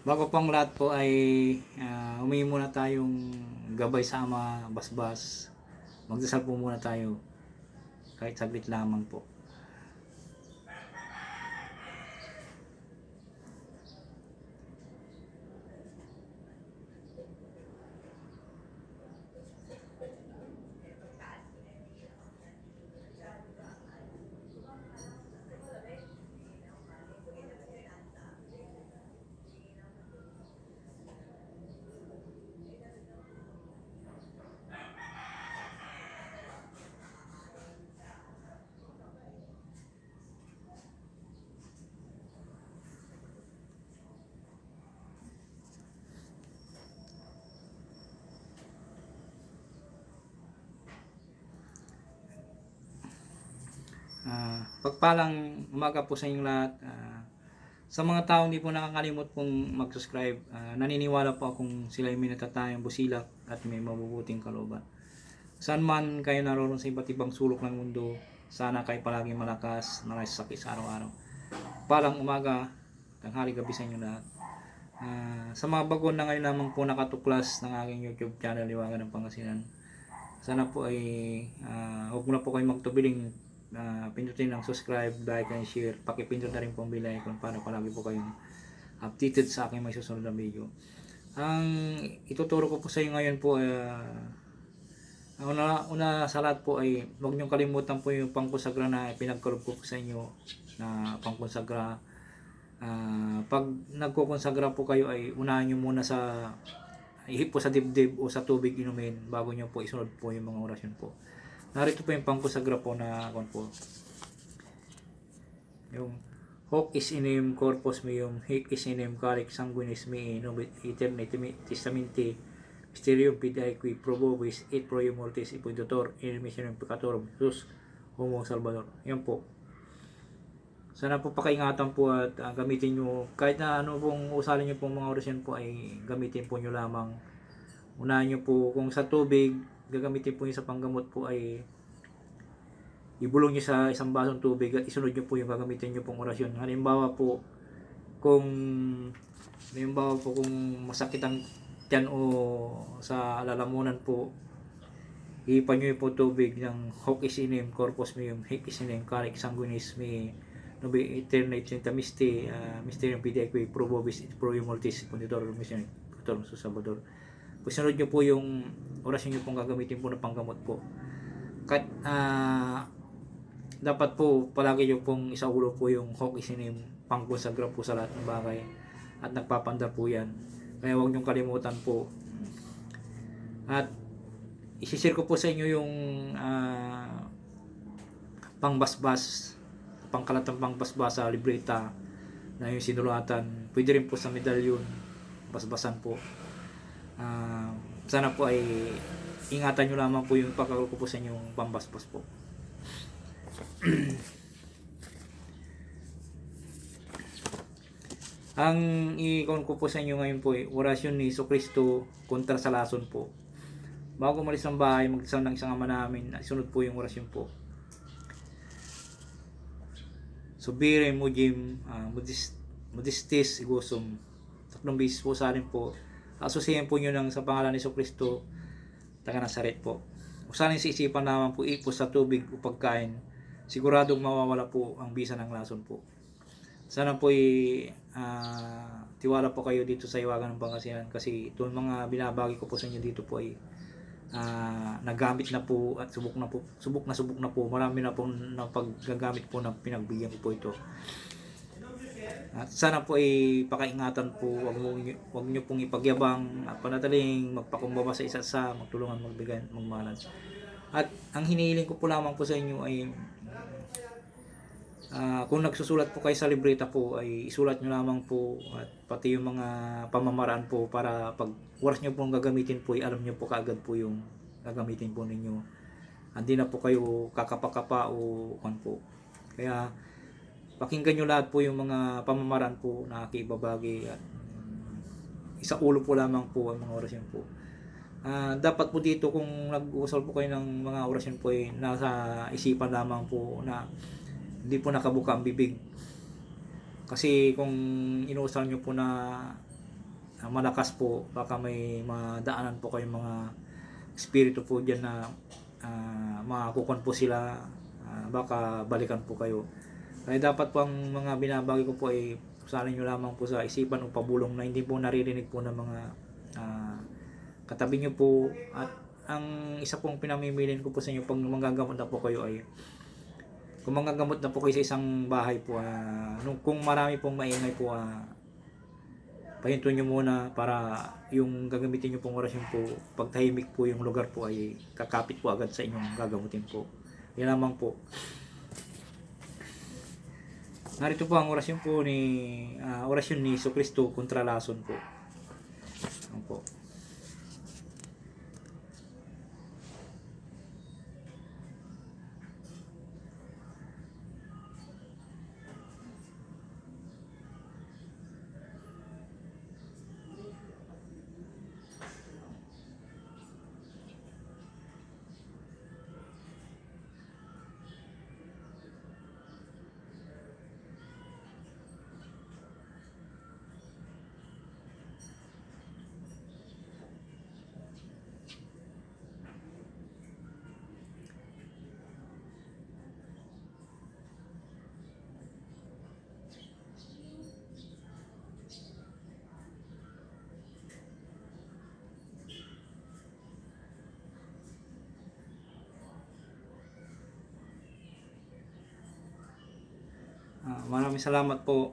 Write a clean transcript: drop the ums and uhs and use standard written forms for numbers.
Bago pang lahat po ay humingi muna tayong gabay sa Ama Basbas. Magdasal po muna tayo kahit saglit lamang po. Pagpalang umaga po sa inyong lahat. Sa mga tao hindi po nakakalimot pong mag-subscribe, naniniwala po akong sila ay may natatayang busilak at may mabubuting kalooban. Saan man kayo naroon sa iba't ibang sulok ng mundo, sana kayo palagi malakas, nakasakit sa araw-araw. Palang umaga, tanghali, gabi sa inyo lahat. Sa mga bagon na ngayon lamang po nakatuklas ng aking YouTube channel, Liwagan ng Pangasinan, sana po ay huwag mo na po kayo magtubiling, pindutin ang subscribe, like, and share. Pakipindot na rin po ang bell icon para palagi po kayong updated sa aking may susunod na video. Ang ituturo ko po sa inyo ngayon po, una sa lahat po ay huwag niyong kalimutan po yung pangkonsagra na pinagkaloob ko po sa inyo na pangkonsagra. Pag nagkukonsagra po kayo ay unahan nyo muna sa ihip po sa dibdib o sa tubig inumin bago nyo po isunod po yung mga orasyon po. Narito po yung pangkonsagra po na po. Yung hoc is in eum corpus meum, hic is in eum calix sanguinis mei, nobis aeterni testamenti, mysterium fidei qui probobis et pro mortis ipuditor in remissionem peccatorum Jesus homo salvador. Yan po. Sana po pakaingatan po at gamitin nyo kahit na ano pong usalin nyo pong mga orasyon po ay gamitin po nyo lamang. Unahan nyo po kung sa tubig gagamitin po nyo sa panggamot po ay ibulong nyo sa isang basong tubig at isunod nyo po yung gagamitin nyo pong orasyon. Halimbawa po kung masakit ang tiyan o sa lalamunan po, ipan nyo po tubig ng hoc is in eum corpus meum, hic is in eum calix sanguinis mei, nobi aeterni testamenti, mysterium fidei qui probobis et pro mortis ipuditor remissionem peccatorum Jesus Salvador. Sunod nyo po yung orasyon nyo pong gagamitin po na panggamot po. Kahit dapat po palagi nyo pong isaulo po yung hoc is in eum pangkonsagra po sa lahat ng bagay at nagpapandar po yan. Kaya huwag nyo kalimutan po. At isishare ko po sa inyo yung pangbasbas, pangkalatang pangbasbas sa libreta na yung sinulatan. Pwede rin po sa medalyon, basbasan po. Sana po ay ingatan nyo lamang po yung pagkakaroon ko po sa inyong pambasbas po. Ang i-con ko po sa inyo ngayon po ay orasyon ni Jesucristo kontra sa lason po. Bago umalis ng bahay, magdasal ng isang ama namin, isunod po yung orasyon po. Subire mujim modestis igosum. Tatlong beses po sa akin po. Asosihin po nyo ng sa pangalan ni Jesucristo, taga Nazaret po. Usanin sa isipan naman po ipos sa tubig o pagkain. Siguradong mawawala po ang bisa ng lason po. Sana po tiwala po kayo dito sa Liwagan ng Pangasinan kasi itong mga binabagi ko po sa inyo dito po ay nagamit na po at subok na po. Marami na po na paggagamit po na pinagbigyan ko po ito. At sana po ay pakaingatan po, wag nyo pong ipagyabang at panataling magpakumbaba sa isa't isa, magtulungan, magbigay, magmahalan. At ang hinihiling ko po lamang po sa inyo ay kung nagsusulat po kayo sa libreta po ay isulat nyo lamang po at pati yung mga pamamaraan po para pag oras nyo pong gagamitin po ay alam nyo po kaagad po yung gagamitin po ninyo. Hindi na po kayo kakapa-kapa o kan po. Kaya pakinggan nyo lahat po yung mga pamamaraan po na aking at isa ulo po lamang po ang mga orasyon po. Dapat po dito kung nag-uusal po kayo ng mga orasyon po ay nasa isipan lamang po na hindi po nakabuka ang bibig. Kasi kung inuusal nyo po na malakas po, baka may madaanan po kayong mga espiritu po dyan na makakukon po sila, baka balikan po kayo. Kaya dapat po ang mga binabagi ko po ay usanin nyo lamang po sa isipan o pabulong na hindi po naririnig po ng mga katabi nyo po. At ang isa pong pinamimilin ko po sa inyo pag manggagamot na po kayo ay kung manggagamot na po kayo sa isang bahay po, kung marami pong maingay po, pahinto nyo muna para yung gagamitin nyo pong orasyon po, pag tahimik po yung lugar po ay kakapit po agad sa inyong gagamutin po. Yan lamang po. Narito po ang orasyon po orasyon ni Jesucristo kontra lason po. Ano po. Maraming salamat po